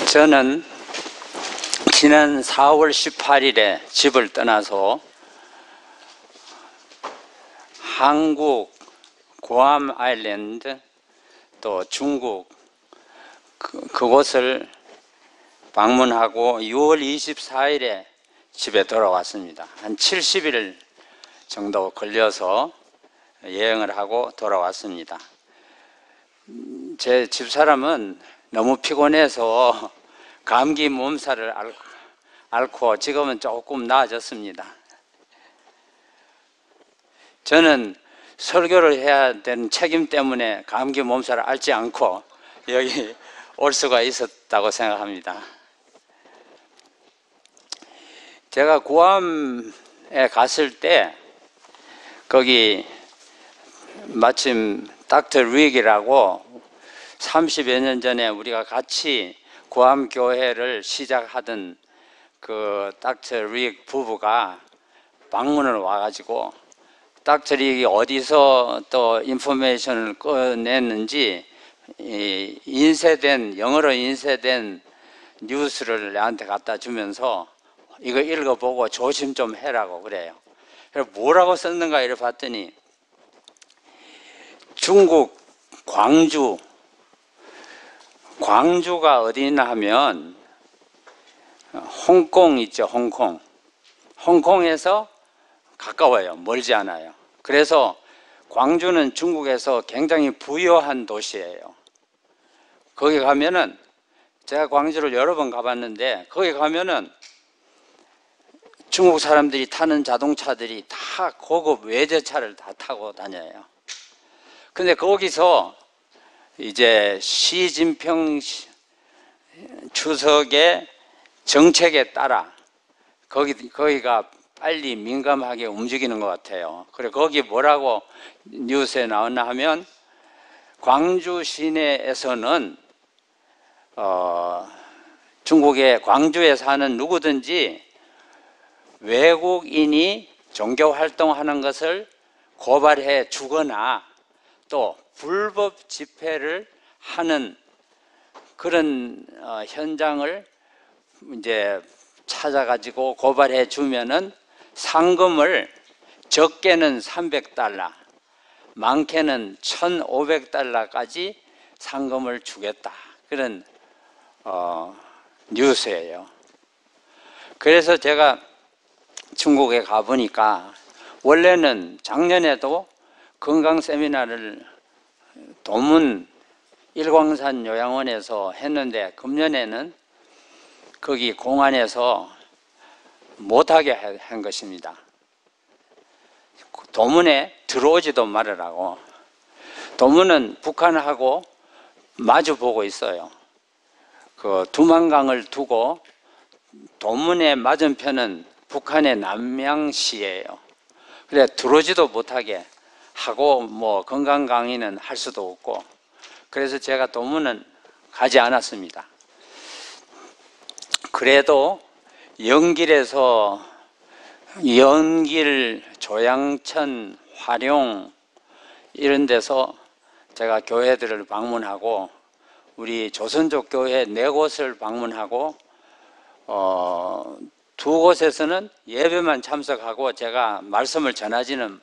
저는 지난 4월 18일에 집을 떠나서 한국 구암 아일랜드 또 중국 그곳을 방문하고 6월 24일에 집에 돌아왔습니다. 한 70일 정도 걸려서 여행을 하고 돌아왔습니다. 제 집사람은 너무 피곤해서 감기 몸살을 앓고 지금은 조금 나아졌습니다. 저는 설교를 해야 되는 책임 때문에 감기 몸살을 앓지 않고 여기 올 수가 있었다고 생각합니다. 제가 구암에 갔을 때 거기 마침 닥터 릭이라고 30여 년 전에 우리가 같이 구암교회를 시작하던 그 닥터 릭 부부가 방문을 와가지고 닥터 릭이 어디서 또 인포메이션을 꺼냈는지 영어로 인쇄된 뉴스를 내한테 갖다 주면서 이거 읽어보고 조심 좀 해라고 그래요. 그래서 뭐라고 썼는가 이래 봤더니 중국 광주가 어디 있나 하면 홍콩 있죠. 홍콩에서 가까워요. 멀지 않아요. 그래서 광주는 중국에서 굉장히 부유한 도시예요. 거기 가면은 제가 광주를 여러 번 가봤는데 거기 가면은 중국 사람들이 타는 자동차들이 다 고급 외제차를 다 타고 다녀요. 근데 거기서 이제 시진핑 주석의 정책에 따라 거기가 빨리 민감하게 움직이는 것 같아요. 그래 거기 뭐라고 뉴스에 나왔나 하면 광주 시내에서는 중국의 광주에 사는 누구든지 외국인이 종교 활동하는 것을 고발해 주거나 또 불법 집회를 하는 그런 현장을 이제 찾아가지고 고발해 주면은 상금을 적게는 300달러, 많게는 1,500달러까지 상금을 주겠다. 그런 뉴스예요. 그래서 제가 중국에 가보니까 원래는 작년에도 건강 세미나를 도문 일광산 요양원에서 했는데 금년에는 거기 공안에서 못하게 한 것입니다. 도문에 들어오지도 말으라고. 도문은 북한하고 마주 보고 있어요. 그 두만강을 두고 도문의 맞은편은 북한의 남양시예요. 그래 들어오지도 못하게 하고 뭐 건강 강의는 할 수도 없고 그래서 제가 도문은 가지 않았습니다. 그래도 연길, 조양천, 화룡 이런 데서 제가 교회들을 방문하고 우리 조선족 교회 4곳을 방문하고 두 곳에서는 예배만 참석하고 제가 말씀을 전하지는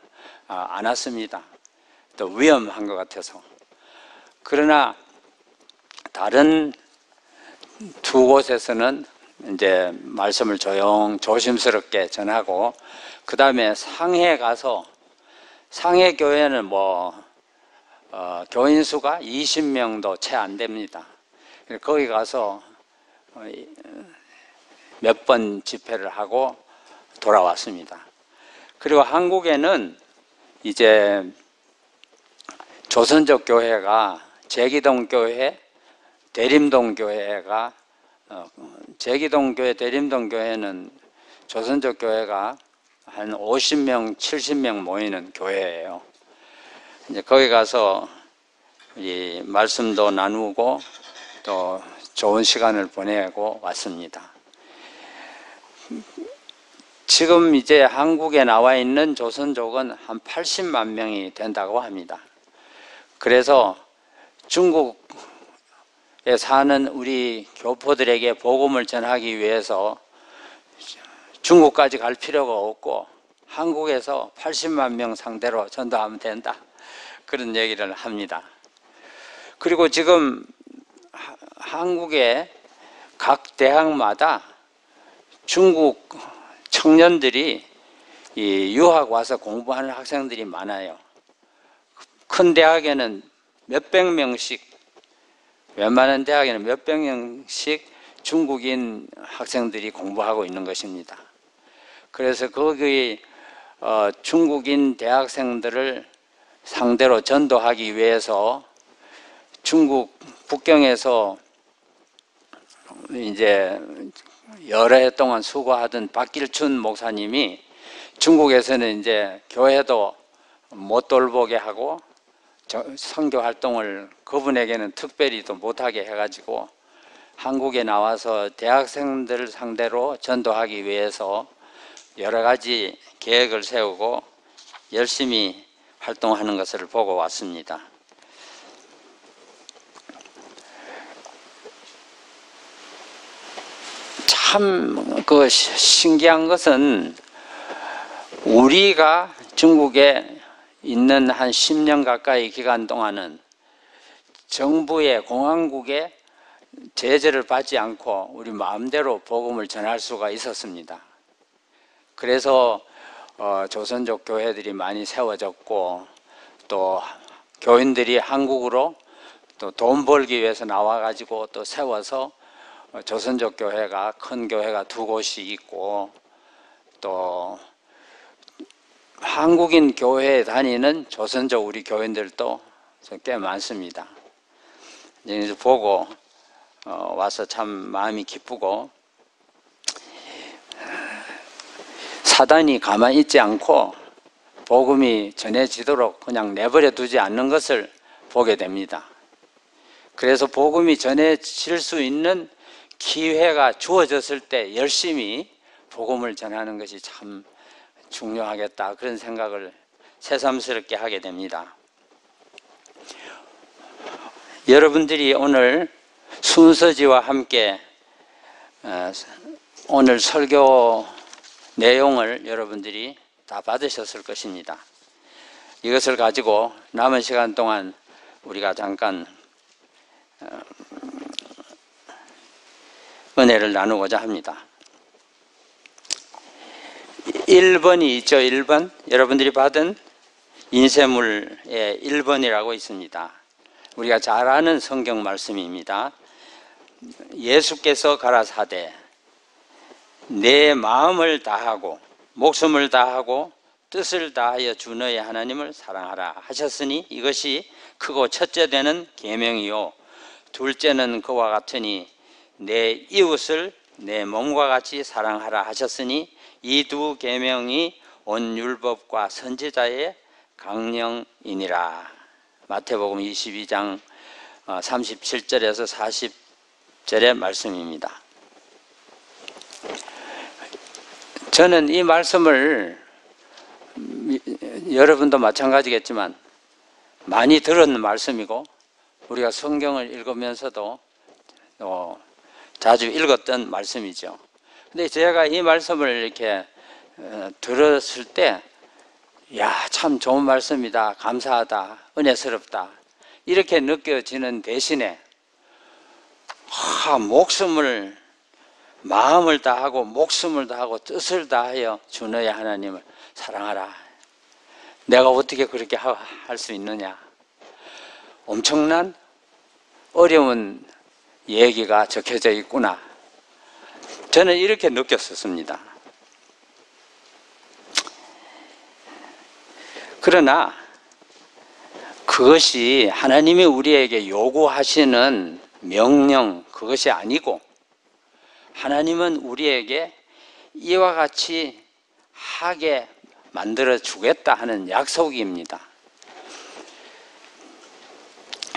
않았습니다. 또 위험한 것 같아서. 그러나 다른 두 곳에서는 이제 말씀을 조심스럽게 전하고 그 다음에 상해 가서 상해 교회는 교인 수가 20명도 채 안 됩니다. 거기 가서 몇 번 집회를 하고 돌아왔습니다. 그리고 한국에는 이제 조선족 교회가 제기동 교회, 대림동 교회가 제기동 교회, 대림동 교회는 조선족 교회가 한 50명, 70명 모이는 교회예요. 이제 거기 가서 이 말씀도 나누고 또 좋은 시간을 보내고 왔습니다. 지금 이제 한국에 나와 있는 조선족은 한 80만 명이 된다고 합니다. 그래서 중국 사는 우리 교포들에게 복음을 전하기 위해서 중국까지 갈 필요가 없고 한국에서 80만 명 상대로 전도하면 된다, 그런 얘기를 합니다. 그리고 지금 한국의 각 대학마다 중국 청년들이 유학 와서 공부하는 학생들이 많아요. 큰 대학에는 몇백 명씩, 웬만한 대학에는 몇백 명씩 중국인 학생들이 공부하고 있는 것입니다. 그래서 거기 중국인 대학생들을 상대로 전도하기 위해서 중국 북경에서 이제 여러 해 동안 수고하던 박길춘 목사님이 중국에서는 이제 교회도 못 돌보게 하고 선교 활동을 그분에게는 특별히 또 못하게 해가지고 한국에 나와서 대학생들을 상대로 전도하기 위해서 여러 가지 계획을 세우고 열심히 활동하는 것을 보고 왔습니다. 참 그 신기한 것은 우리가 중국에 있는 한 10년 가까이 기간 동안은 정부의 공안국의 제재를 받지 않고 우리 마음대로 복음을 전할 수가 있었습니다. 그래서 조선족 교회들이 많이 세워졌고, 또 교인들이 한국으로 또 돈 벌기 위해서 나와가지고 또 세워서 조선족 교회가, 큰 교회가 2곳이 있고, 또 한국인 교회에 다니는 조선족 우리 교인들도 꽤 많습니다. 이제 보고 와서 참 마음이 기쁘고, 사단이 가만히 있지 않고 복음이 전해지도록 그냥 내버려 두지 않는 것을 보게 됩니다. 그래서 복음이 전해질 수 있는 기회가 주어졌을 때 열심히 복음을 전하는 것이 참 중요하겠다, 그런 생각을 새삼스럽게 하게 됩니다. 여러분들이 오늘 순서지와 함께 오늘 설교 내용을 여러분들이 다 받으셨을 것입니다. 이것을 가지고 남은 시간 동안 우리가 잠깐 은혜를 나누고자 합니다. 1번이 있죠. 1번. 여러분들이 받은 인쇄물에 1번이라고 있습니다. 우리가 잘 아는 성경 말씀입니다. 예수께서 가라사대 내 마음을 다하고 목숨을 다하고 뜻을 다하여 주 너의 하나님을 사랑하라 하셨으니 이것이 크고 첫째 되는 계명이요 둘째는 그와 같으니 내 이웃을 내 몸과 같이 사랑하라 하셨으니 이 두 계명이 온 율법과 선지자의 강령이니라. 마태복음 22장 37절에서 40절의 말씀입니다. 저는 이 말씀을 여러분도 마찬가지겠지만 많이 들은 말씀이고 우리가 성경을 읽으면서도 자주 읽었던 말씀이죠. 근데 제가 이 말씀을 이렇게 들었을 때, 야, 참 좋은 말씀이다, 감사하다, 은혜스럽다, 이렇게 느껴지는 대신에 목숨을, 마음을 다하고 목숨을 다하고 뜻을 다하여 주 너의 하나님을 사랑하라. 내가 어떻게 그렇게 할 수 있느냐. 엄청난 어려운 얘기가 적혀져 있구나. 저는 이렇게 느꼈었습니다. 그러나 그것이 하나님이 우리에게 요구하시는 명령, 그것이 아니고 하나님은 우리에게 이와 같이 하게 만들어 주겠다 하는 약속입니다.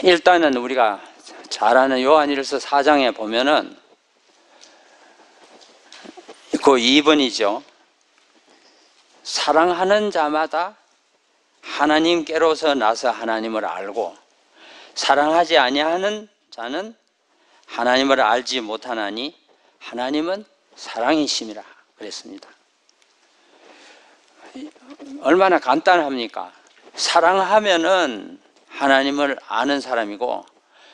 일단은 우리가 잘 아는 요한일서 4장에 보면은 그 2번이죠. 사랑하는 자마다 하나님께로서 나서 하나님을 알고 사랑하지 아니하는 자는 하나님을 알지 못하나니 하나님은 사랑이심이라 그랬습니다. 얼마나 간단합니까? 사랑하면은 하나님을 아는 사람이고,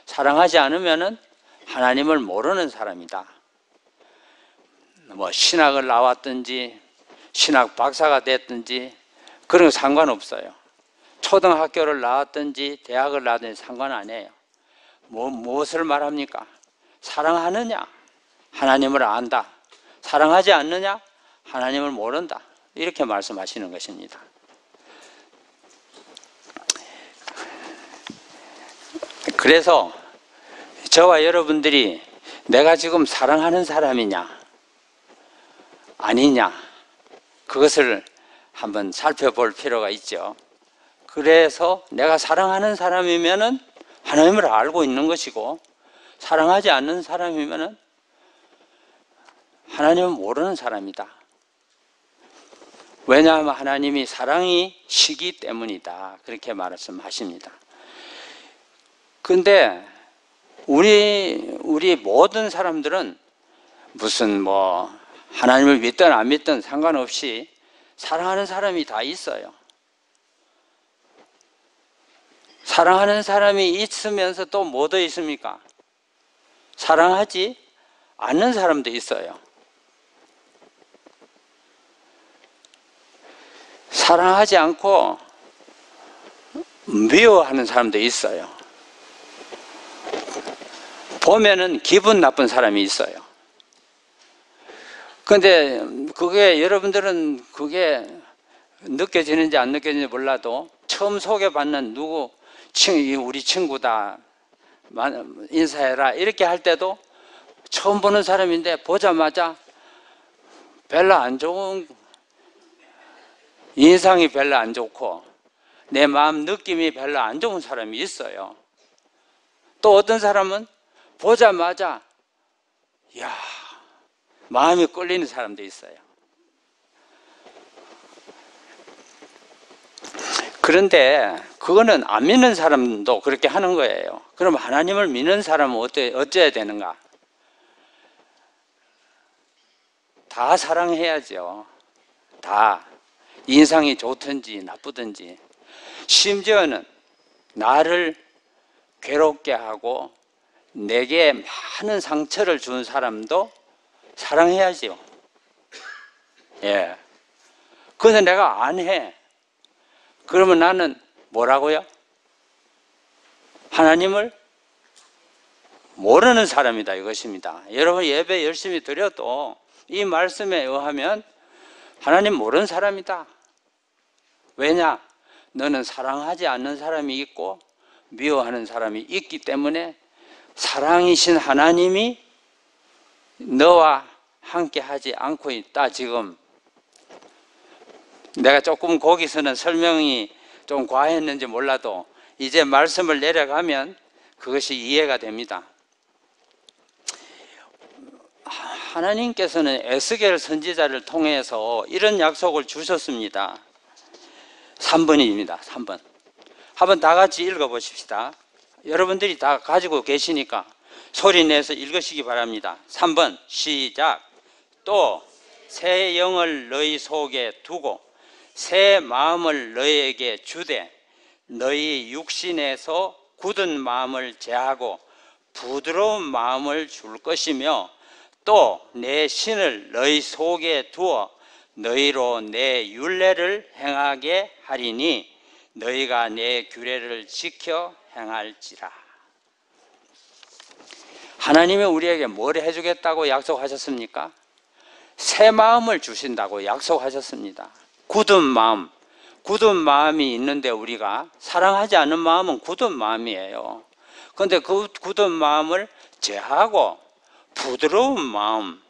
사랑하지 않으면은 하나님을 모르는 사람이다. 뭐 신학을 나왔든지 신학 박사가 됐든지 그런 거 상관없어요. 초등학교를 나왔든지 대학을 나왔든지 상관 안 해요. 무엇을 말합니까? 사랑하느냐? 하나님을 안다. 사랑하지 않느냐? 하나님을 모른다. 이렇게 말씀하시는 것입니다. 그래서 저와 여러분들이 내가 지금 사랑하는 사람이냐 아니냐, 그것을 한번 살펴볼 필요가 있죠. 그래서 내가 사랑하는 사람이면은 하나님을 알고 있는 것이고, 사랑하지 않는 사람이면은 하나님을 모르는 사람이다. 왜냐하면 하나님이 사랑이시기 때문이다. 그렇게 말씀하십니다. 근데 우리 모든 사람들은 무슨 뭐 하나님을 믿든 안 믿든 상관없이 사랑하는 사람이 다 있어요. 사랑하는 사람이 있으면서 또 뭐 더 있습니까? 사랑하지 않는 사람도 있어요. 사랑하지 않고 미워하는 사람도 있어요. 보면은 기분 나쁜 사람이 있어요. 근데 그게 여러분들은 그게 느껴지는지 안 느껴지는지 몰라도 처음 소개받는 우리 친구다, 인사해라 이렇게 할 때도 처음 보는 사람인데 보자마자 별로 안 좋은, 인상이 별로 안 좋고 내 마음 느낌이 별로 안 좋은 사람이 있어요. 또 어떤 사람은 보자마자 야, 마음이 끌리는 사람도 있어요. 그런데 그거는 안 믿는 사람도 그렇게 하는 거예요. 그럼 하나님을 믿는 사람은 어째야 되는가? 다 사랑해야죠. 다. 인상이 좋든지 나쁘든지. 심지어는 나를 괴롭게 하고 내게 많은 상처를 준 사람도 사랑해야지요. 예. 그런데 내가 안 해. 그러면 나는 뭐라고요? 하나님을 모르는 사람이다 이것입니다. 여러분 예배 열심히 드려도 이 말씀에 의하면 하나님 모르는 사람이다. 왜냐? 너는 사랑하지 않는 사람이 있고 미워하는 사람이 있기 때문에 사랑이신 하나님이 너와 함께 하지 않고 있다. 지금 내가 조금 거기서는 설명이 좀 과했는지 몰라도 이제 말씀을 내려가면 그것이 이해가 됩니다. 하나님께서는 에스겔 선지자를 통해서 이런 약속을 주셨습니다. 3번입니다. 3번. 한번 다 같이 읽어보십시다. 여러분들이 다 가지고 계시니까 소리 내서 읽으시기 바랍니다. 3번 시작. 또 새 영을 너희 속에 두고 새 마음을 너희에게 주되 너희 육신에서 굳은 마음을 제하고 부드러운 마음을 줄 것이며 또 내 신을 너희 속에 두어 너희로 내 율례를 행하게 하리니 너희가 내 규례를 지켜 행할지라. 하나님이 우리에게 뭘 해주겠다고 약속하셨습니까? 새 마음을 주신다고 약속하셨습니다. 굳은 마음이 있는데 우리가 사랑하지 않는 마음은 굳은 마음이에요. 그런데 그 굳은 마음을 제하고 부드러운 마음,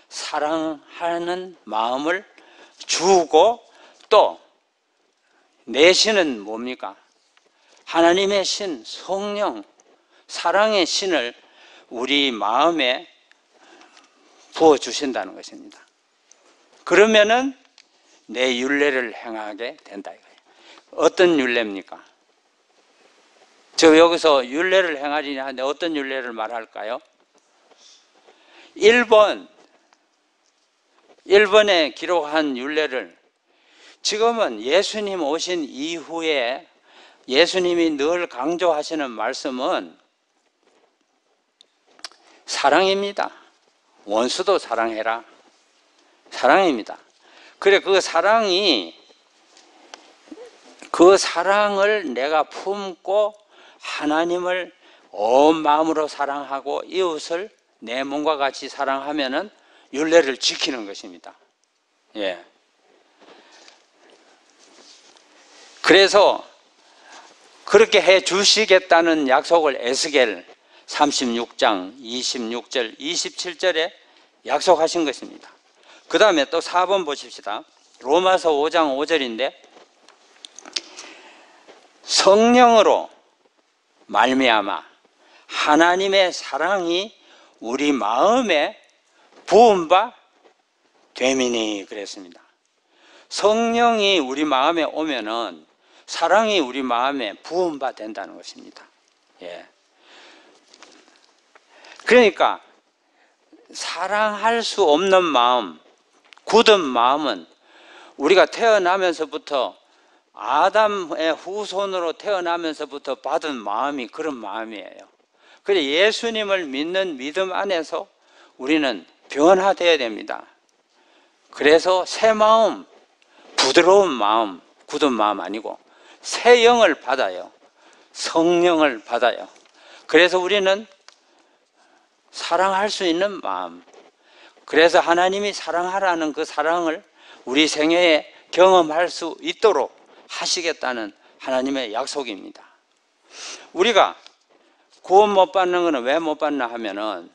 사랑하는 마음을 주고 또 내 신은 뭡니까? 하나님의 신, 성령, 사랑의 신을 우리 마음에 부어주신다는 것입니다. 그러면은 내 율례를 행하게 된다 이거예요. 어떤 율례입니까? 저 여기서 율례를 행하리냐 하는데 어떤 율례를 말할까요? 1번에 기록한 율례를 지금은 예수님 오신 이후에 예수님이 늘 강조하시는 말씀은 사랑입니다. 원수도 사랑해라. 사랑입니다. 그래, 그 사랑을 내가 품고 하나님을 온 마음으로 사랑하고 이웃을 내 몸과 같이 사랑하면은 율례를 지키는 것입니다. 예. 그래서 그렇게 해 주시겠다는 약속을 에스겔 36장 26절 27절에 약속하신 것입니다. 그 다음에 또 4번 보십시다. 로마서 5장 5절인데 성령으로 말미암아 하나님의 사랑이 우리 마음에 부은 바 되미니 그랬습니다. 성령이 우리 마음에 오면은 사랑이 우리 마음에 부은 바 된다는 것입니다. 예. 그러니까 사랑할 수 없는 마음, 굳은 마음은 우리가 태어나면서부터 아담의 후손으로 태어나면서부터 받은 마음이 그런 마음이에요. 그래서 예수님을 믿는 믿음 안에서 우리는 변화되어야 됩니다. 그래서 새 마음, 부드러운 마음, 굳은 마음 아니고 새 영을 받아요. 성령을 받아요. 그래서 우리는 사랑할 수 있는 마음, 그래서 하나님이 사랑하라는 그 사랑을 우리 생애에 경험할 수 있도록 하시겠다는 하나님의 약속입니다. 우리가 구원 못 받는 것은 왜 못 받나 하면은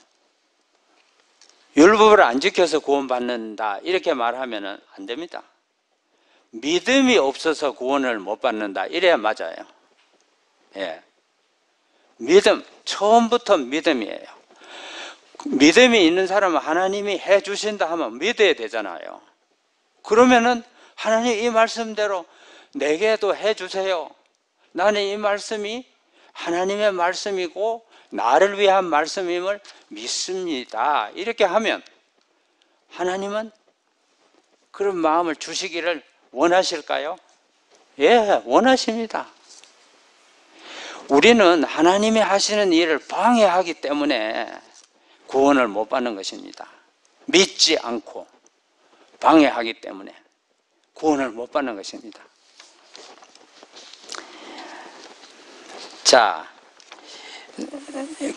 율법을 안 지켜서 구원 받는다 이렇게 말하면은 안 됩니다. 믿음이 없어서 구원을 못 받는다 이래야 맞아요. 예. 믿음, 처음부터 믿음이에요. 믿음이 있는 사람은 하나님이 해 주신다 하면 믿어야 되잖아요. 그러면은 하나님 이 말씀대로 내게도 해 주세요. 나는 이 말씀이 하나님의 말씀이고 나를 위한 말씀임을 믿습니다. 이렇게 하면 하나님은 그런 마음을 주시기를 원하실까요? 예, 원하십니다. 우리는 하나님이 하시는 일을 방해하기 때문에 구원을 못 받는 것입니다. 믿지 않고 방해하기 때문에 구원을 못 받는 것입니다. 자,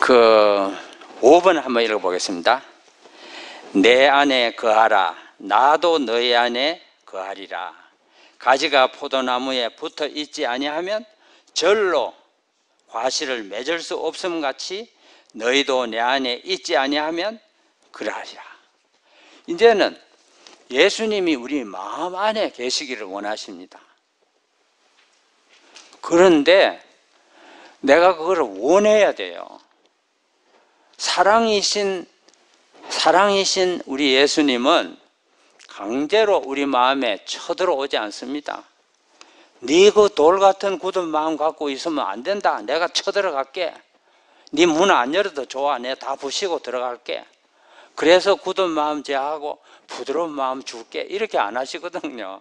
그 5번 한번 읽어보겠습니다. 내 안에 거하라. 나도 너희 안에 거하리라. 가지가 포도나무에 붙어 있지 아니하면 절로 과실을 맺을 수 없음 같이 너희도 내 안에 있지 아니하면 그러하리라. 이제는 예수님이 우리 마음 안에 계시기를 원하십니다. 그런데 내가 그걸 원해야 돼요. 사랑이신 우리 예수님은 강제로 우리 마음에 쳐들어오지 않습니다. 네 그 돌 같은 굳은 마음 갖고 있으면 안 된다. 내가 쳐들어갈게. 네 문 안 열어도 좋아. 내가 다 부시고 들어갈게. 그래서 굳은 마음 제하고 부드러운 마음 줄게. 이렇게 안 하시거든요.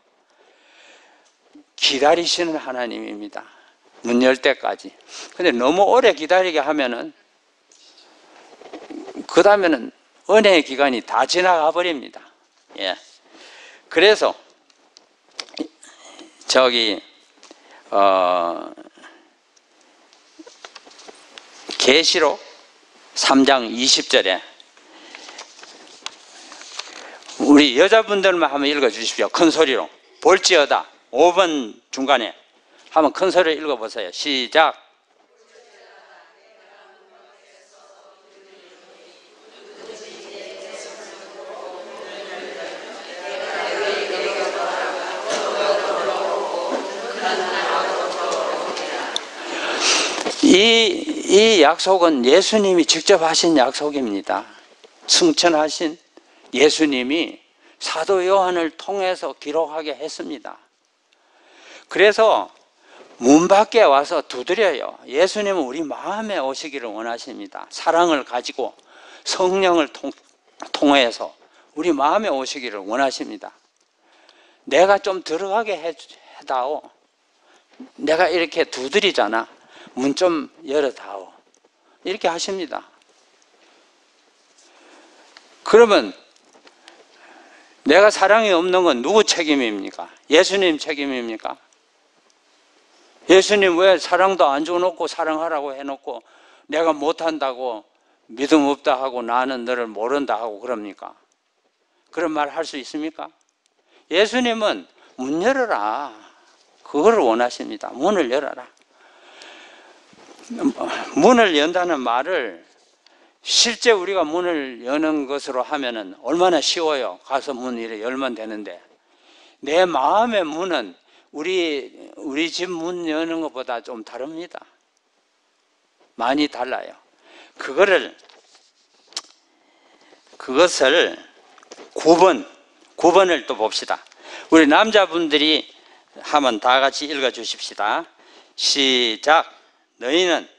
기다리시는 하나님입니다. 문 열 때까지. 근데 너무 오래 기다리게 하면은 그 다음에는 은혜의 기간이 다 지나가 버립니다. 예. 그래서 계시록 3장 20절에 우리 여자분들만 한번 읽어 주십시오. 큰 소리로. 볼지어다. 5번 중간에 한번 큰 소리로 읽어보세요. 시작. 이 약속은 예수님이 직접 하신 약속입니다. 승천하신 예수님이 사도 요한을 통해서 기록하게 했습니다. 그래서 문 밖에 와서 두드려요. 예수님은 우리 마음에 오시기를 원하십니다. 사랑을 가지고 성령을 통해서 우리 마음에 오시기를 원하십니다. 내가 좀 들어가게 해다오. 내가 이렇게 두드리잖아. 문 좀 열어다오. 이렇게 하십니다. 그러면 내가 사랑이 없는 건 누구 책임입니까? 예수님 책임입니까? 예수님 왜 사랑도 안 줘놓고 사랑하라고 해놓고 내가 못한다고 믿음 없다 하고 나는 너를 모른다 하고 그럽니까? 그런 말 할 수 있습니까? 예수님은 문 열어라. 그걸 원하십니다. 문을 열어라. 문을 연다는 말을 실제 우리가 문을 여는 것으로 하면은 얼마나 쉬워요. 가서 문 이렇게 열면 되는데 내 마음의 문은 우리 집 문 여는 것보다 좀 다릅니다. 많이 달라요. 그것을 9번을 또 봅시다. 우리 남자분들이 한번 다 같이 읽어 주십시다. 시작. 너희는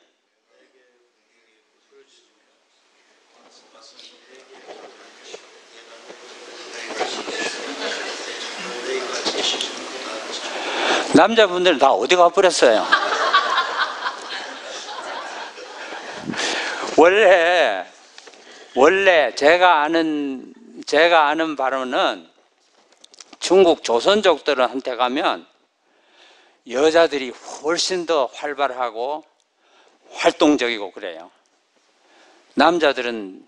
남자분들은 다 어디 가버렸어요? 원래 제가 아는 바로는 중국 조선족들한테 가면 여자들이 훨씬 더 활발하고 활동적이고 그래요. 남자들은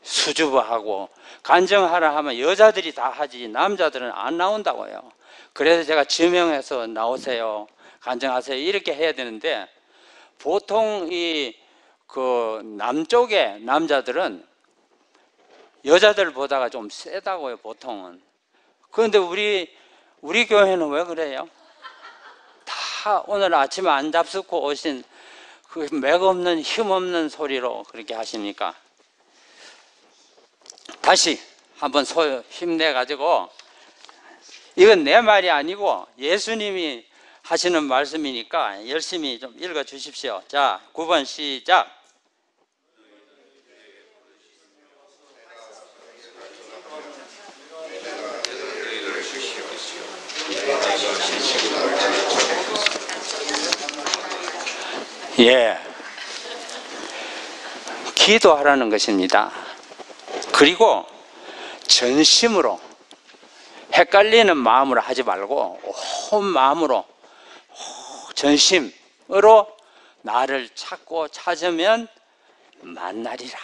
수줍어하고 간증하라 하면 여자들이 다 하지 남자들은 안 나온다고요. 그래서 제가 지명해서 나오세요, 간증하세요 이렇게 해야 되는데 보통 그 남쪽의 남자들은 여자들보다가 좀 세다고요, 보통은. 그런데 우리 교회는 왜 그래요? 다 오늘 아침에 안 잡수고 오신 그 맥없는 힘없는 소리로 그렇게 하십니까? 다시 한번 힘내가지고, 이건 내 말이 아니고 예수님이 하시는 말씀이니까 열심히 좀 읽어 주십시오. 자, 9번 시작. 예, 기도하라는 것입니다. 그리고 전심으로, 헷갈리는 마음으로 하지 말고 온 마음으로 전심으로 나를 찾으면 만나리라.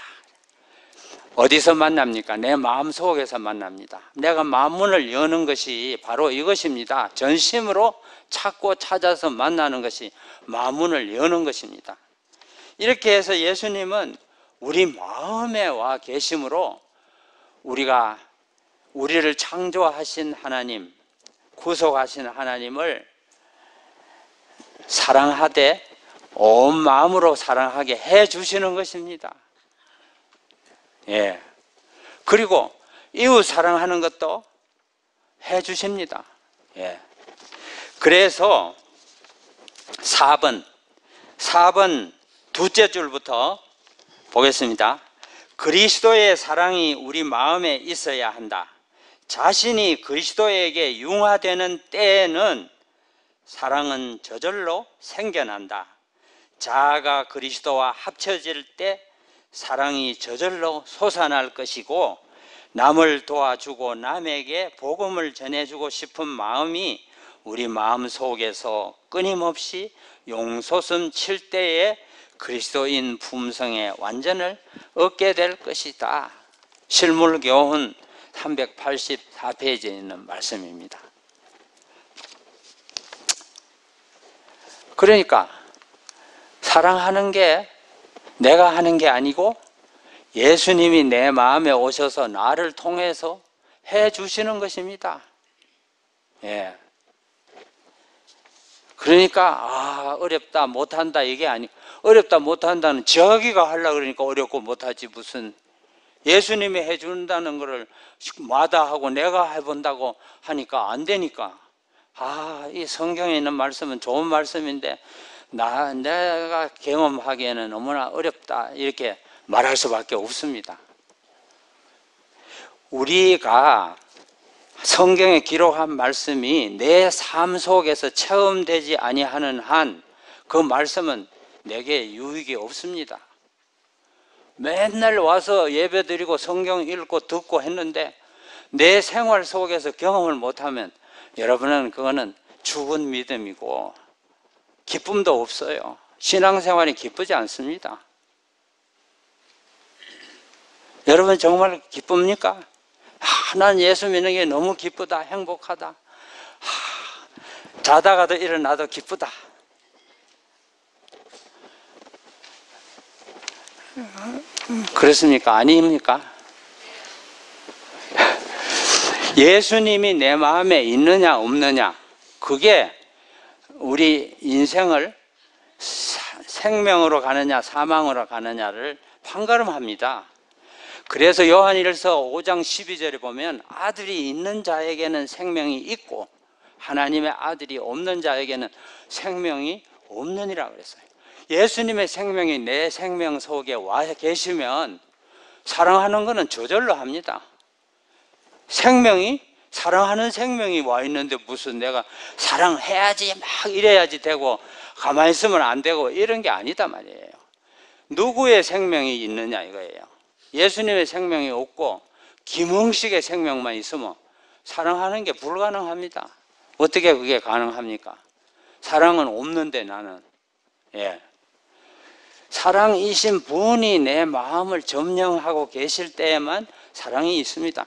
어디서 만납니까? 내 마음속에서 만납니다. 내가 마음문을 여는 것이 바로 이것입니다. 전심으로 찾고 찾아서 만나는 것이 마음문을 여는 것입니다. 이렇게 해서 예수님은 우리 마음에 와 계심으로 우리를 창조하신 하나님, 구속하신 하나님을 사랑하되 온 마음으로 사랑하게 해 주시는 것입니다. 예. 그리고 이웃 사랑하는 것도 해 주십니다. 예. 그래서 4번 두째 줄부터 보겠습니다. 그리스도의 사랑이 우리 마음에 있어야 한다. 자신이 그리스도에게 융화되는 때에는 사랑은 저절로 생겨난다. 자아가 그리스도와 합쳐질 때 사랑이 저절로 솟아날 것이고, 남을 도와주고 남에게 복음을 전해주고 싶은 마음이 우리 마음 속에서 끊임없이 용솟음 칠 때에 그리스도인 품성의 완전을 얻게 될 것이다. 실물교훈 384페이지에 있는 말씀입니다. 그러니까 사랑하는 게 내가 하는 게 아니고 예수님이 내 마음에 오셔서 나를 통해서 해 주시는 것입니다. 예. 그러니까 어렵다 못한다 이게 아니고, 어렵다 못한다는 저기가 하려고 그러니까 어렵고 못하지, 무슨 예수님이 해준다는 것을 마다하고 내가 해본다고 하니까 안 되니까, 이 성경에 있는 말씀은 좋은 말씀인데 내가 경험하기에는 너무나 어렵다 이렇게 말할 수밖에 없습니다. 우리가 성경에 기록한 말씀이 내 삶 속에서 체험되지 아니하는 한 그 말씀은 내게 유익이 없습니다. 맨날 와서 예배드리고 성경 읽고 듣고 했는데 내 생활 속에서 경험을 못하면 여러분은 그거는 죽은 믿음이고 기쁨도 없어요. 신앙생활이 기쁘지 않습니다. 여러분 정말 기쁩니까? 난 예수 믿는 게 너무 기쁘다, 행복하다. 자다가도 일어나도 기쁘다. 그렇습니까? 아닙니까? 예수님이 내 마음에 있느냐 없느냐, 그게 우리 인생을 생명으로 가느냐 사망으로 가느냐를 판가름합니다. 그래서 요한일서 5장 12절에 보면 아들이 있는 자에게는 생명이 있고 하나님의 아들이 없는 자에게는 생명이 없느니라 그랬어요. 예수님의 생명이 내 생명 속에 와 계시면 사랑하는 것은 저절로 합니다. 사랑하는 생명이 와 있는데 무슨 내가 사랑해야지 막 이래야지 되고 가만히 있으면 안 되고 이런 게 아니다 말이에요. 누구의 생명이 있느냐 이거예요. 예수님의 생명이 없고 김흥식의 생명만 있으면 사랑하는 게 불가능합니다. 어떻게 그게 가능합니까? 사랑은 없는데 나는. 사랑이신 분이 내 마음을 점령하고 계실 때에만 사랑이 있습니다.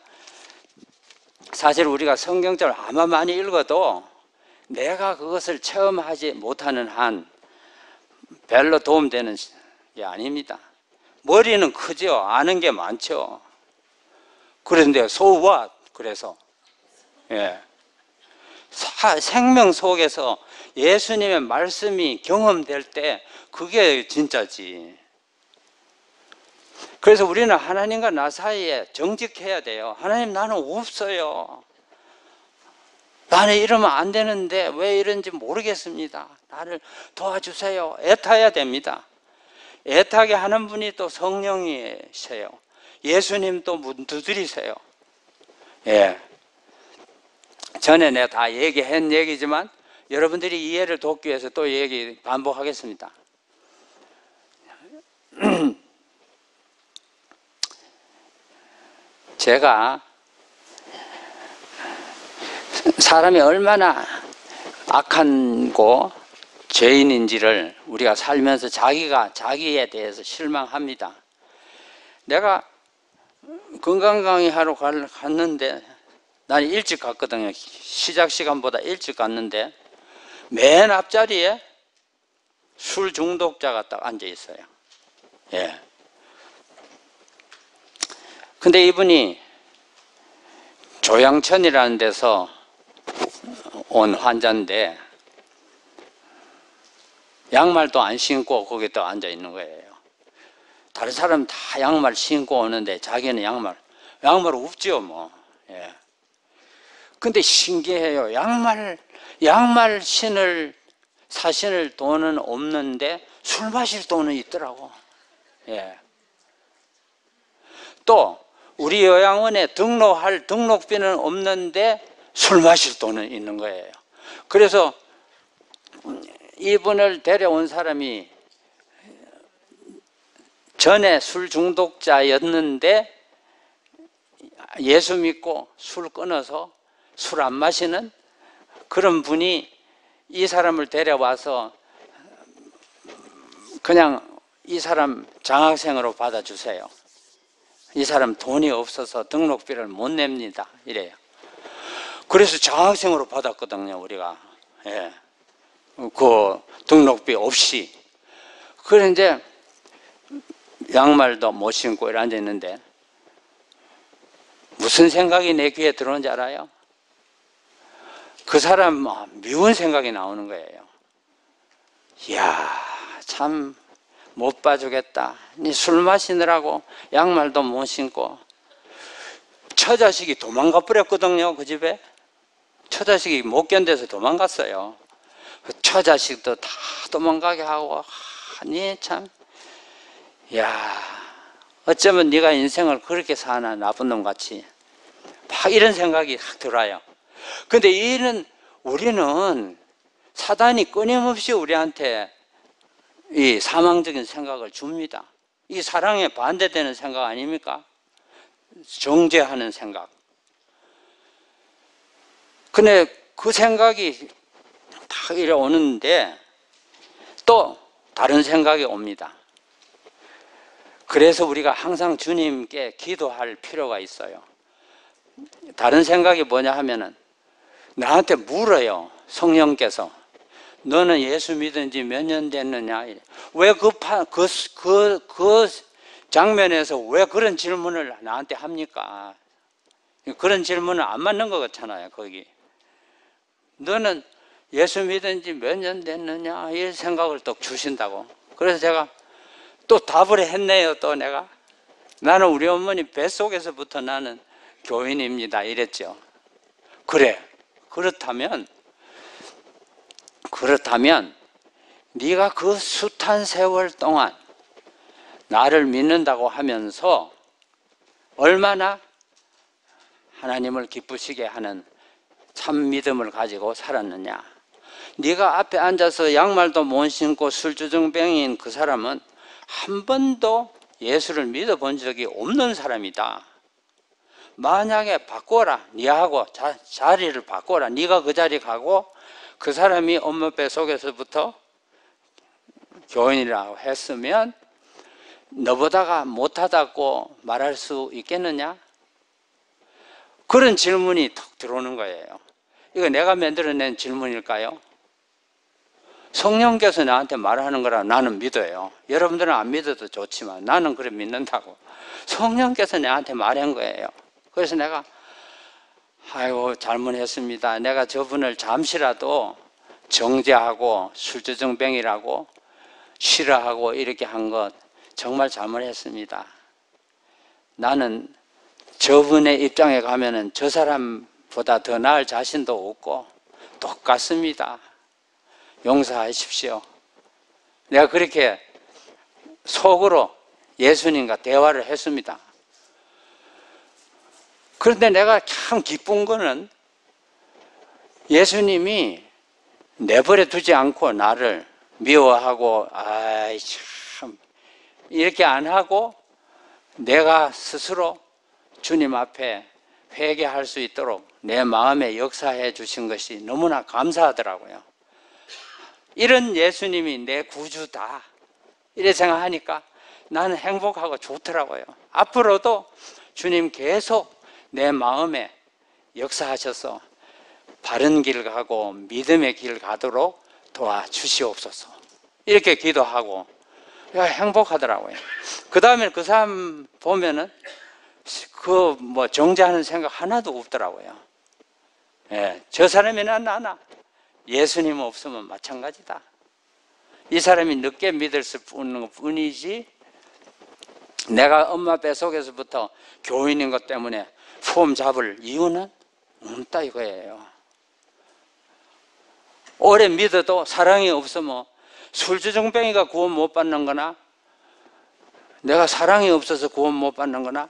사실 우리가 성경책을 아마 많이 읽어도 내가 그것을 체험하지 못하는 한 별로 도움되는 게 아닙니다. 머리는 크죠. 아는 게 많죠. 그런데 so what? 그래서 생명 속에서 예수님의 말씀이 경험될 때 그게 진짜지. 그래서 우리는 하나님과 나 사이에 정직해야 돼요. 하나님, 나는 없어요. 나는 이러면 안 되는데 왜 이런지 모르겠습니다. 나를 도와주세요. 애타야 됩니다. 애타게 하는 분이 또 성령이세요. 예수님 또 문 두드리세요. 전에 내가 다 얘기한 얘기지만 여러분들이 이해를 돕기 위해서 또 얘기 반복하겠습니다. 제가 사람이 얼마나 악한고 죄인인지를 우리가 살면서 자기에 대해서 실망합니다. 내가 건강 강의하러 갔는데 난 일찍 갔거든요. 시작 시간보다 일찍 갔는데 맨 앞자리에 술 중독자가 딱 앉아 있어요. 근데 이분이 조양천이라는 데서 온 환자인데 양말도 안 신고 거기 또 앉아 있는 거예요. 다른 사람 다 양말 신고 오는데 자기는 양말 없죠 뭐. 근데 신기해요. 양말 사신을 돈은 없는데 술 마실 돈은 있더라고. 또 우리 요양원에 등록할 등록비는 없는데 술 마실 돈은 있는 거예요. 그래서 이분을 데려온 사람이 전에 술 중독자였는데 예수 믿고 술 끊어서 술 안 마시는 그런 분이 이 사람을 데려와서 그냥 이 사람 장학생으로 받아주세요. 이 사람 돈이 없어서 등록비를 못 냅니다. 이래요. 그래서 장학생으로 받았거든요, 우리가. 그 등록비 없이. 그런데 양말도 못 신고 이렇게 앉아 있는데 무슨 생각이 내 귀에 들어오는지 알아요? 그 사람 미운 생각이 나오는 거예요. 이야, 참 못 봐주겠다. 니 술 마시느라고 양말도 못 신고. 처자식이 도망가 버렸거든요, 그 집에. 처자식이 못 견뎌서 도망갔어요. 처자식도 다 도망가게 하고. 니 참, 야, 어쩌면 네가 인생을 그렇게 사나, 나쁜 놈같이. 이런 생각이 확 들어요. 근데 우리는 사단이 끊임없이 우리한테 이 사망적인 생각을 줍니다. 이 사랑에 반대되는 생각 아닙니까? 정죄하는 생각. 근데 그 생각이 다 이래 오는데 또 다른 생각이 옵니다. 그래서 우리가 항상 주님께 기도할 필요가 있어요. 다른 생각이 뭐냐 하면은 나한테 물어요. 성령께서 너는 예수 믿은 지 몇 년 됐느냐? 왜 그 장면에서 왜 그런 질문을 나한테 합니까? 그런 질문은 안 맞는 것 같잖아요. 거기 너는 예수 믿은 지 몇 년 됐느냐? 이 생각을 또 주신다고. 그래서 제가 또 답을 했네요. 또 내가 나는 우리 어머니 뱃속에서부터 나는 교인입니다 이랬죠. 그래, 그렇다면 네가 그 숱한 세월 동안 나를 믿는다고 하면서 얼마나 하나님을 기쁘시게 하는 참 믿음을 가지고 살았느냐. 네가 앞에 앉아서 양말도 못 신고 술주정뱅이인 그 사람은 한 번도 예수를 믿어본 적이 없는 사람이다. 만약에 바꿔라, 네하고 자리를 바꿔라. 네가 그 자리 가고 그 사람이 엄마 뱃속에서부터 교인이라고 했으면 너보다가 못하다고 말할 수 있겠느냐? 그런 질문이 턱 들어오는 거예요. 이거 내가 만들어낸 질문일까요? 성령께서 나한테 말하는 거라 나는 믿어요. 여러분들은 안 믿어도 좋지만 나는 그래 믿는다고. 성령께서 나한테 말한 거예요. 그래서 내가 아이고 잘못했습니다. 내가 저분을 잠시라도 정죄하고 술주정뱅이라고 싫어하고 이렇게 한 것 정말 잘못했습니다. 나는 저분의 입장에 가면은 저 사람보다 더 나을 자신도 없고 똑같습니다. 용서하십시오. 내가 그렇게 속으로 예수님과 대화를 했습니다. 그런데 내가 참 기쁜 거는 예수님이 내버려 두지 않고 나를 미워하고 아이 참 이렇게 안 하고 내가 스스로 주님 앞에 회개할 수 있도록 내 마음에 역사해 주신 것이 너무나 감사하더라고요. 이런 예수님이 내 구주다 이래 생각하니까 나는 행복하고 좋더라고요. 앞으로도 주님 계속 내 마음에 역사하셔서 바른 길 가고 믿음의 길 가도록 도와주시옵소서. 이렇게 기도하고 행복하더라고요. 그 다음에 그 사람 보면은 그 뭐 정죄하는 생각 하나도 없더라고요. 예, 저 사람이나 나나 예수님 없으면 마찬가지다. 이 사람이 늦게 믿을 뿐이지 내가 엄마 뱃속에서부터 교인인 것 때문에 폼 잡을 이유는 없다 이거예요. 오래 믿어도 사랑이 없으면 술주정뱅이가 구원 못 받는 거나 내가 사랑이 없어서 구원 못 받는 거나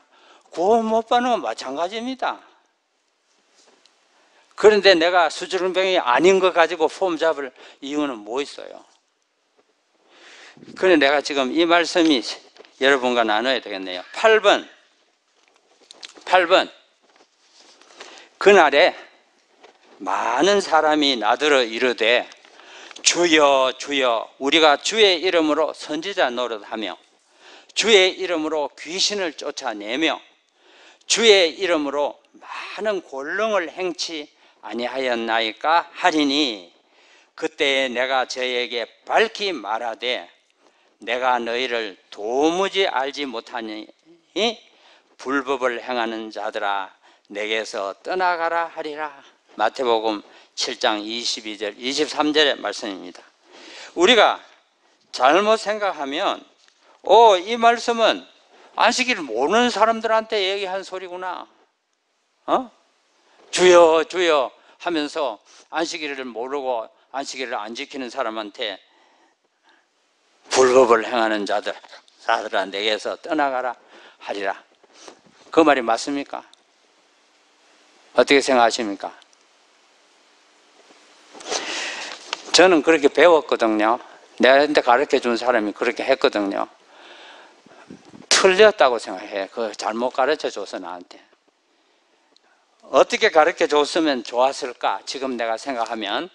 구원 못 받는 건 마찬가지입니다. 그런데 내가 술주정뱅이 아닌 거 가지고 폼 잡을 이유는 뭐 있어요? 그런데 내가 지금 이 말씀이 여러분과 나눠야 되겠네요. 8번 그날에 많은 사람이 나더러 이르되 주여 주여 우리가 주의 이름으로 선지자 노릇하며 주의 이름으로 귀신을 쫓아내며 주의 이름으로 많은 권능을 행치 아니하였나이까 하리니 그때에 내가 저에게 밝히 말하되 내가 너희를 도무지 알지 못하니 불법을 행하는 자들아 내게서 떠나가라 하리라. 마태복음 7장 22절 23절의 말씀입니다. 우리가 잘못 생각하면 이 말씀은 안식일을 모르는 사람들한테 얘기한 소리구나. 주여 주여 하면서 안식일을 모르고 안식일을 안 지키는 사람한테 불법을 행하는 자들아 내게서 떠나가라 하리라. 그 말이 맞습니까? 어떻게 생각하십니까? 저는 그렇게 배웠거든요. 내한테 가르쳐 준 사람이 그렇게 했거든요. 틀렸다고 생각해. 그거 잘못 가르쳐 줘서 나한테. 어떻게 가르쳐 줬으면 좋았을까? 지금 내가 생각하면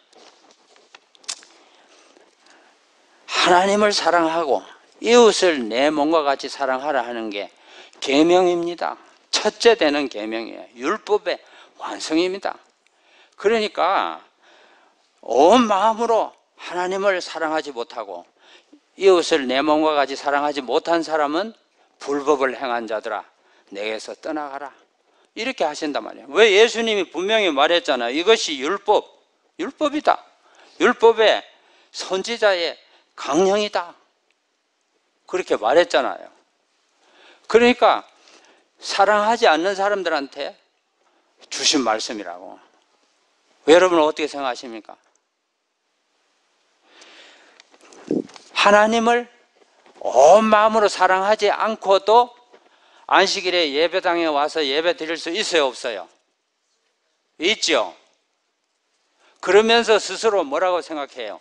하나님을 사랑하고 이웃을 내 몸과 같이 사랑하라 하는 게 계명입니다. 첫째 되는 계명이에요. 율법의 완성입니다. 그러니까 온 마음으로 하나님을 사랑하지 못하고 이웃을 내 몸과 같이 사랑하지 못한 사람은 불법을 행한 자들아 내게서 떠나가라. 이렇게 하신단 말이에요. 왜? 예수님이 분명히 말했잖아요. 이것이 율법이다. 율법의 선지자의 강령이다. 그렇게 말했잖아요. 그러니까 사랑하지 않는 사람들한테 주신 말씀이라고. 여러분은 어떻게 생각하십니까? 하나님을 온 마음으로 사랑하지 않고도 안식일에 예배당에 와서 예배 드릴 수 있어요, 없어요? 있죠. 그러면서 스스로 뭐라고 생각해요?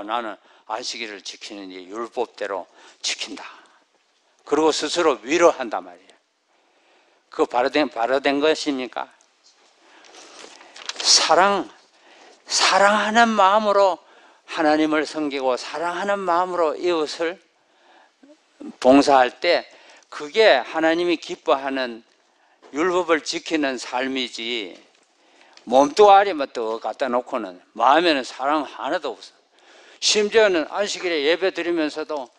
나는 안식일을 지키는 이 율법대로 지킨다. 그리고 스스로 위로한단 말이에요. 그거 바로 된 것입니까? 사랑하는 마음으로 하나님을 섬기고 사랑하는 마음으로 이웃을 봉사할 때 그게 하나님이 기뻐하는 율법을 지키는 삶이지, 몸뚱아리만 또 갖다 놓고는 마음에는 사랑 하나도 없어. 심지어는 안식일에 예배 드리면서도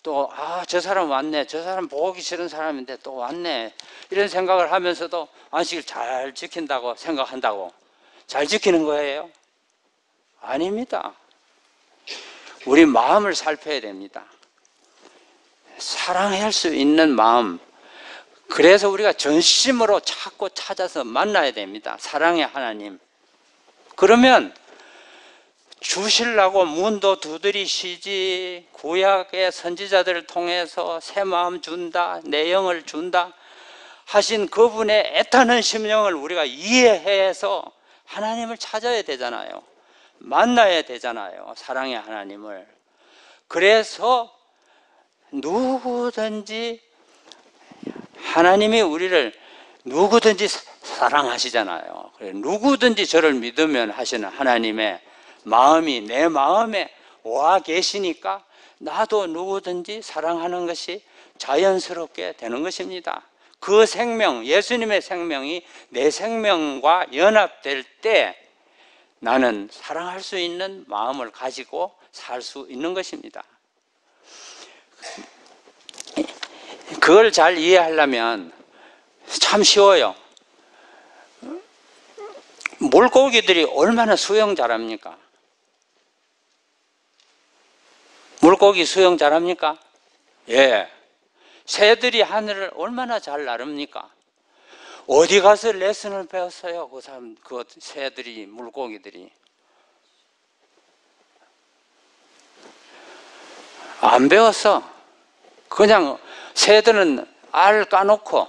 또 저 사람 왔네, 저 사람 보기 싫은 사람인데 또 왔네, 이런 생각을 하면서도 안식일 잘 지킨다고 생각한다고 잘 지키는 거예요? 아닙니다. 우리 마음을 살펴야 됩니다. 사랑할 수 있는 마음, 그래서 우리가 전심으로 찾고 찾아서 만나야 됩니다. 사랑의 하나님. 그러면 주시려고 문도 두드리시지, 구약의 선지자들을 통해서 새 마음 준다, 내 영을 준다 하신 그분의 애타는 심령을 우리가 이해해서 하나님을 찾아야 되잖아요. 만나야 되잖아요. 사랑의 하나님을. 그래서 누구든지 하나님이 우리를 누구든지 사랑하시잖아요. 누구든지 저를 믿으면 하시는 하나님의 마음이 내 마음에 와 계시니까 나도 누구든지 사랑하는 것이 자연스럽게 되는 것입니다. 그 생명, 예수님의 생명이 내 생명과 연합될 때 나는 사랑할 수 있는 마음을 가지고 살 수 있는 것입니다. 그걸 잘 이해하려면 참 쉬워요. 물고기들이 얼마나 수영 잘합니까? 물고기 수영 잘합니까? 예. 새들이 하늘을 얼마나 잘 나릅니까? 어디 가서 레슨을 배웠어요? 그 새들이, 물고기들이. 안 배웠어. 그냥 새들은 알 까놓고,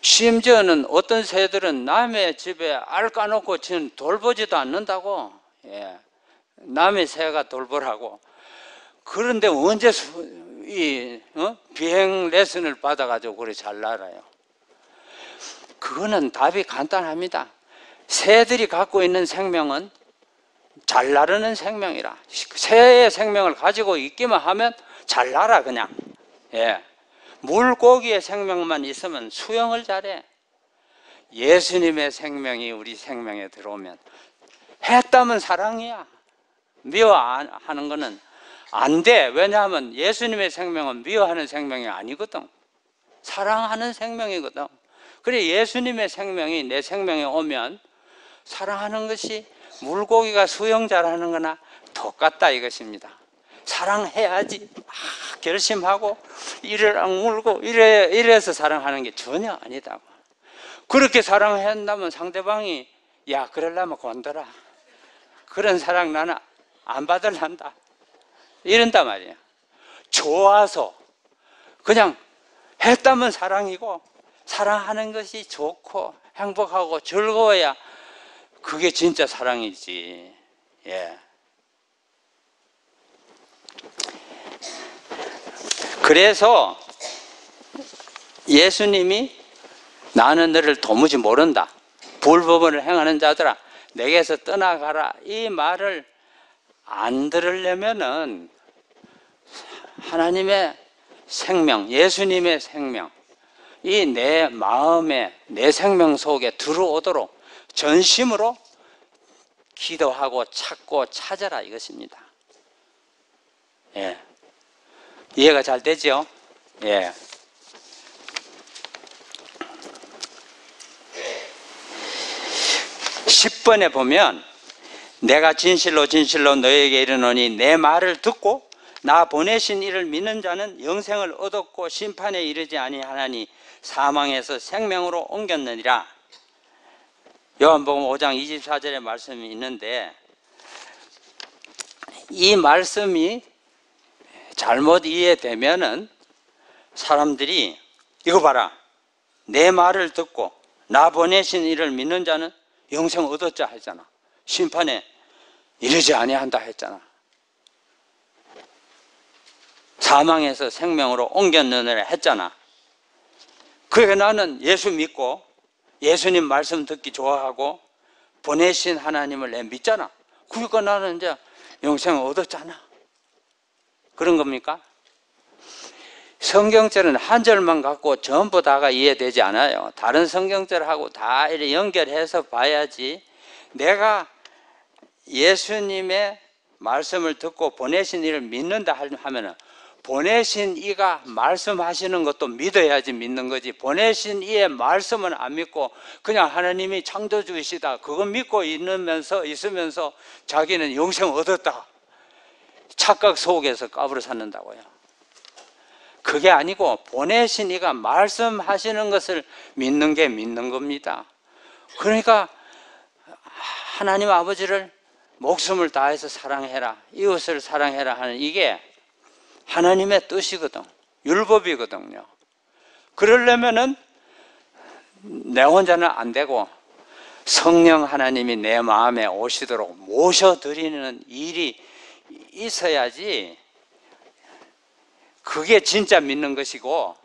심지어는 어떤 새들은 남의 집에 알 까놓고 지금 돌보지도 않는다고. 예. 남의 새가 돌보라고. 그런데 언제 비행 레슨을 받아가지고 그래 잘 날아요? 그거는 답이 간단합니다. 새들이 갖고 있는 생명은 잘 나르는 생명이라. 새의 생명을 가지고 있기만 하면 잘 날아 그냥. 예. 물고기의 생명만 있으면 수영을 잘해. 예수님의 생명이 우리 생명에 들어오면 했다면 사랑이야. 미워하는 거는 안 돼. 왜냐하면 예수님의 생명은 미워하는 생명이 아니거든. 사랑하는 생명이거든. 그래 예수님의 생명이 내 생명에 오면 사랑하는 것이 물고기가 수영 잘하는 거나 똑같다 이것입니다. 사랑해야지 막 결심하고 이를 악물고 이래서 사랑하는 게 전혀 아니다고. 그렇게 사랑한다면 상대방이 야 그러려면 건드라, 그런 사랑 나는 안 받을란다 이런단 말이에요. 좋아서 그냥 했다면 사랑이고 사랑하는 것이 좋고 행복하고 즐거워야 그게 진짜 사랑이지. 예. 그래서 예수님이 나는 너를 도무지 모른다. 불법을 행하는 자들아 내게서 떠나가라. 이 말을 안 들으려면은 하나님의 생명, 예수님의 생명, 이 내 마음에, 내 생명 속에 들어오도록 전심으로 기도하고 찾고 찾아라 이것입니다. 예. 이해가 잘 되죠? 예. 10번에 보면 내가 진실로 진실로 너에게 이르노니 내 말을 듣고 나 보내신 이를 믿는 자는 영생을 얻었고 심판에 이르지 아니하나니 사망에서 생명으로 옮겼느니라. 요한복음 5장 24절의 말씀이 있는데 이 말씀이 잘못 이해되면은 사람들이 이거 봐라 내 말을 듣고 나 보내신 이를 믿는 자는 영생 얻었자 했잖아. 심판에 이르지 아니한다 했잖아. 사망에서 생명으로 옮겼느니라 했잖아. 그러니까 나는 예수 믿고 예수님 말씀 듣기 좋아하고 보내신 하나님을 내 믿잖아. 그러니까 나는 이제 영생을 얻었잖아. 그런 겁니까? 성경절은 한 절만 갖고 전부 다가 이해되지 않아요. 다른 성경절하고 다 이렇게 연결해서 봐야지. 내가 예수님의 말씀을 듣고 보내신 이를 믿는다 하면은 보내신 이가 말씀하시는 것도 믿어야지 믿는 거지. 보내신 이의 말씀은 안 믿고 그냥 하나님이 창조주이시다 그거 믿고 있으면서 자기는 영생 얻었다 착각 속에서 까불어 찾는다고요. 그게 아니고 보내신 이가 말씀하시는 것을 믿는 게 믿는 겁니다. 그러니까 하나님 아버지를 목숨을 다해서 사랑해라 이웃을 사랑해라 하는 이게 하나님의 뜻이거든. 율법이거든요. 그러려면은 내 혼자는 안 되고 성령 하나님이 내 마음에 오시도록 모셔드리는 일이 있어야지 그게 진짜 믿는 것이고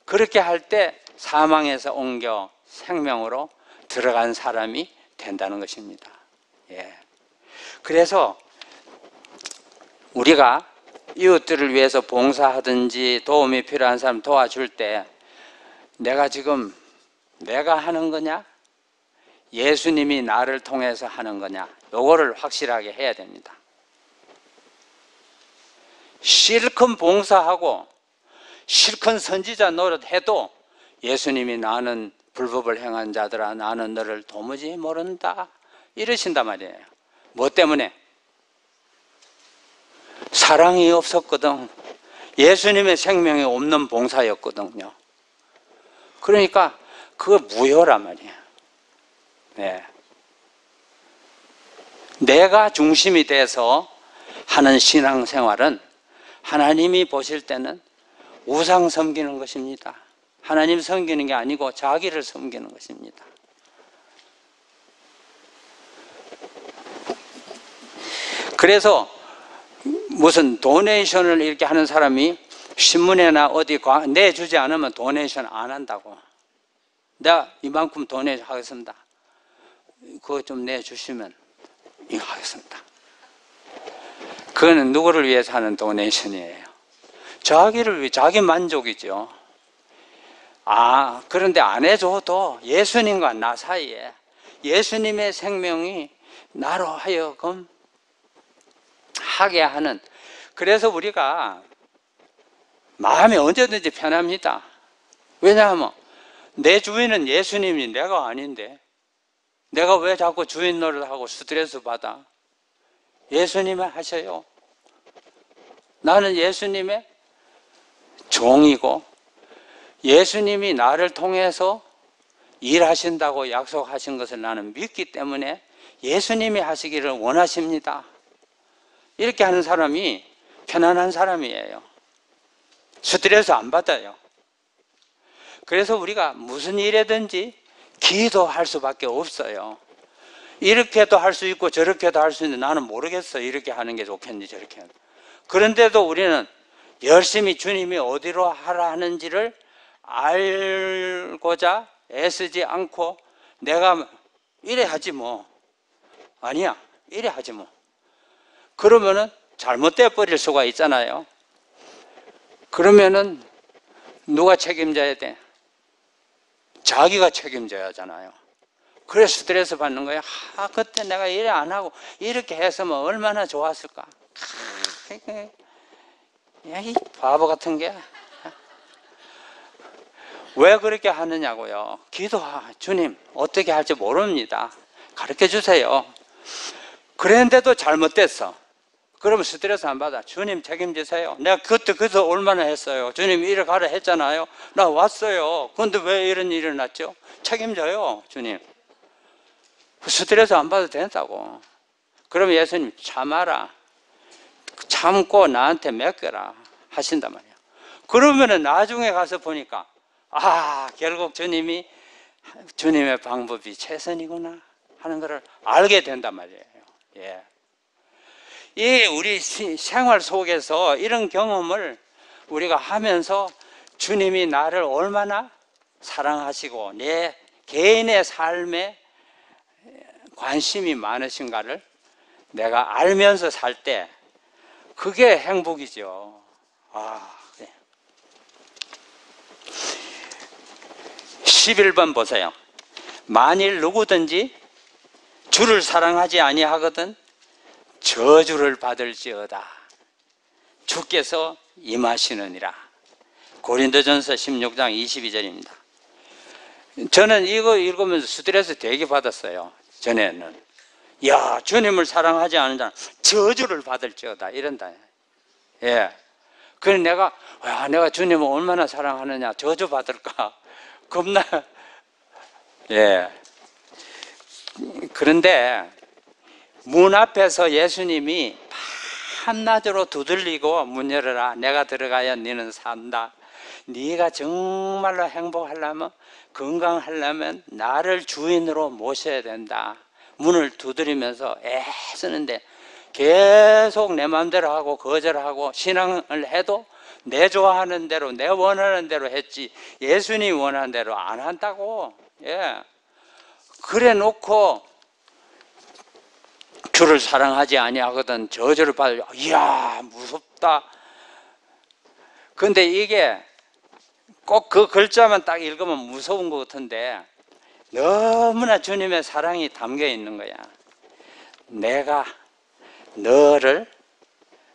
그렇게 할 때 사망에서 옮겨 생명으로 들어간 사람이 된다는 것입니다. 예. 그래서 우리가 이웃들을 위해서 봉사하든지 도움이 필요한 사람 도와줄 때 내가 지금 내가 하는 거냐? 예수님이 나를 통해서 하는 거냐? 요거를 확실하게 해야 됩니다. 실컷 봉사하고 실컷 선지자 노릇해도 예수님이 나는 불법을 행한 자들아 나는 너를 도무지 모른다 이러신단 말이에요. 뭐 때문에? 사랑이 없었거든. 예수님의 생명이 없는 봉사였거든요. 그러니까 그거 무효란 말이에요. 네. 내가 중심이 돼서 하는 신앙생활은 하나님이 보실 때는 우상 섬기는 것입니다. 하나님 섬기는 게 아니고 자기를 섬기는 것입니다. 그래서 무슨 도네이션을 이렇게 하는 사람이 신문에나 어디 내주지 않으면 도네이션 안 한다고. 내가 이만큼 도네이션 하겠습니다. 그거 좀 내주시면 이거 하겠습니다. 그거는 누구를 위해서 하는 도네이션이에요? 자기를 위해, 자기 만족이죠. 그런데 안 해줘도 예수님과 나 사이에 예수님의 생명이 나로 하여금 하게 하는. 그래서 우리가 마음이 언제든지 편합니다. 왜냐하면 내 주인은 예수님이 내가 아닌데 내가 왜 자꾸 주인 노릇하고 스트레스 받아? 예수님이 하셔요. 나는 예수님의 종이고 예수님이 나를 통해서 일하신다고 약속하신 것을 나는 믿기 때문에 예수님이 하시기를 원하십니다. 이렇게 하는 사람이 편안한 사람이에요. 스트레스 안 받아요. 그래서 우리가 무슨 일이든지 기도할 수밖에 없어요. 이렇게도 할 수 있고 저렇게도 할 수 있는데 나는 모르겠어. 이렇게 하는 게 좋겠니 저렇게 하는. 그런데도 우리는 열심히 주님이 어디로 하라 하는지를 알고자 애쓰지 않고 내가 이래 하지 뭐. 아니야, 이래 하지 뭐. 그러면은 잘못돼 버릴 수가 있잖아요. 그러면은 누가 책임져야 돼? 자기가 책임져야 하잖아요. 그래서 스트레스 받는 거예요. 그때 내가 이래 안 하고 이렇게 했으면 얼마나 좋았을까. 야, 이 바보 같은 게. 왜 그렇게 하느냐고요. 주님 어떻게 할지 모릅니다. 가르쳐 주세요. 그랬는데도 잘못됐어. 그러면 스트레스 안 받아. 주님 책임지세요. 내가 그때 얼마나 했어요. 주님 이래 가라 했잖아요. 나 왔어요. 근데 왜 이런 일이 일어났죠? 책임져요 주님. 스트레스 안 받아도 된다고. 그러면 예수님 참아라. 참고 나한테 맡겨라 하신단 말이에요. 그러면은 나중에 가서 보니까 결국 주님의 방법이 최선이구나 하는 것을 알게 된단 말이에요. 예. 이 우리 생활 속에서 이런 경험을 우리가 하면서 주님이 나를 얼마나 사랑하시고 내 개인의 삶에 관심이 많으신가를 내가 알면서 살 때 그게 행복이죠. 네. 11번 보세요. 만일 누구든지 주를 사랑하지 아니하거든 저주를 받을지어다. 주께서 임하시느니라. 고린도전서 16장 22절입니다. 저는 이거 읽으면서 스트레스 되게 받았어요. 전에는 야 주님을 사랑하지 않는 자는 저주를 받을지어다 이런다. 예. 그래서 내가 주님을 얼마나 사랑하느냐 저주 받을까 겁나. 예. 그런데 문 앞에서 예수님이 밤낮으로 두들리고 문 열어라. 내가 들어가야 너는 산다. 네가 정말로 행복하려면 건강하려면 나를 주인으로 모셔야 된다. 문을 두드리면서 애쓰는데 계속 내 마음대로 하고 거절하고 신앙을 해도 내 좋아하는 대로 내 원하는 대로 했지 예수님이 원하는 대로 안 한다고. 예. 그래 놓고 주를 사랑하지 아니하거든 저주를 받을. 이야 무섭다. 근데 이게 꼭 그 글자만 딱 읽으면 무서운 것 같은데 너무나 주님의 사랑이 담겨 있는 거야. 내가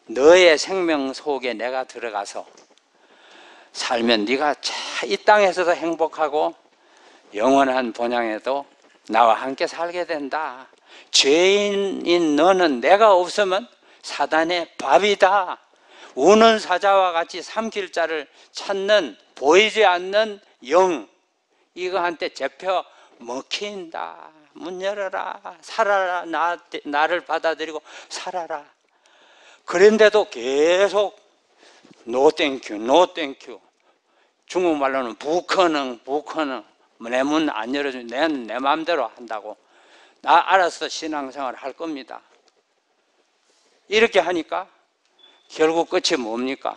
너의 생명 속에 내가 들어가서 살면 네가 이 땅에서도 행복하고 영원한 본향에도 나와 함께 살게 된다. 죄인인 너는 내가 없으면 사단의 밥이다. 우는 사자와 같이 삼킬 자를 찾는 보이지 않는 영, 이거한테 잡혀 먹힌다. 문 열어라. 살아라. 나를 받아들이고 살아라. 그런데도 계속 노 땡큐 노 땡큐. 중국말로는 부커능 내 문 안 열어주면 내 마음대로 한다고. 나 알아서 신앙생활 할 겁니다. 이렇게 하니까 결국 끝이 뭡니까?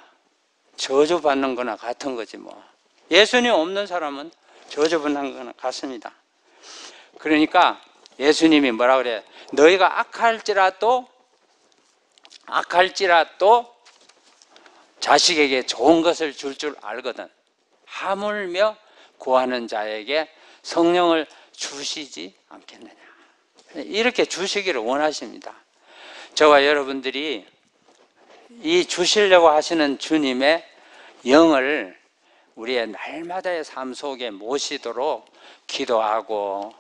저주받는 거나 같은 거지 뭐. 예수님 없는 사람은 저주받는 거나 같습니다. 그러니까 예수님이 뭐라 그래? 너희가 악할지라도 자식에게 좋은 것을 줄 알거든. 하물며 구하는 자에게 성령을 주시지 않겠느냐. 이렇게 주시기를 원하십니다. 저와 여러분들이 이 주시려고 하시는 주님의 영을 우리의 날마다의 삶 속에 모시도록 기도하고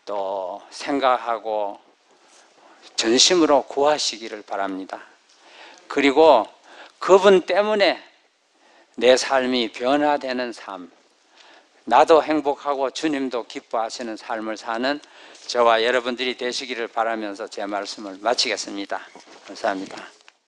또 생각하고 전심으로 구하시기를 바랍니다. 그리고 그분 때문에 내 삶이 변화되는 삶, 나도 행복하고 주님도 기뻐하시는 삶을 사는 저와 여러분들이 되시기를 바라면서 제 말씀을 마치겠습니다. 감사합니다.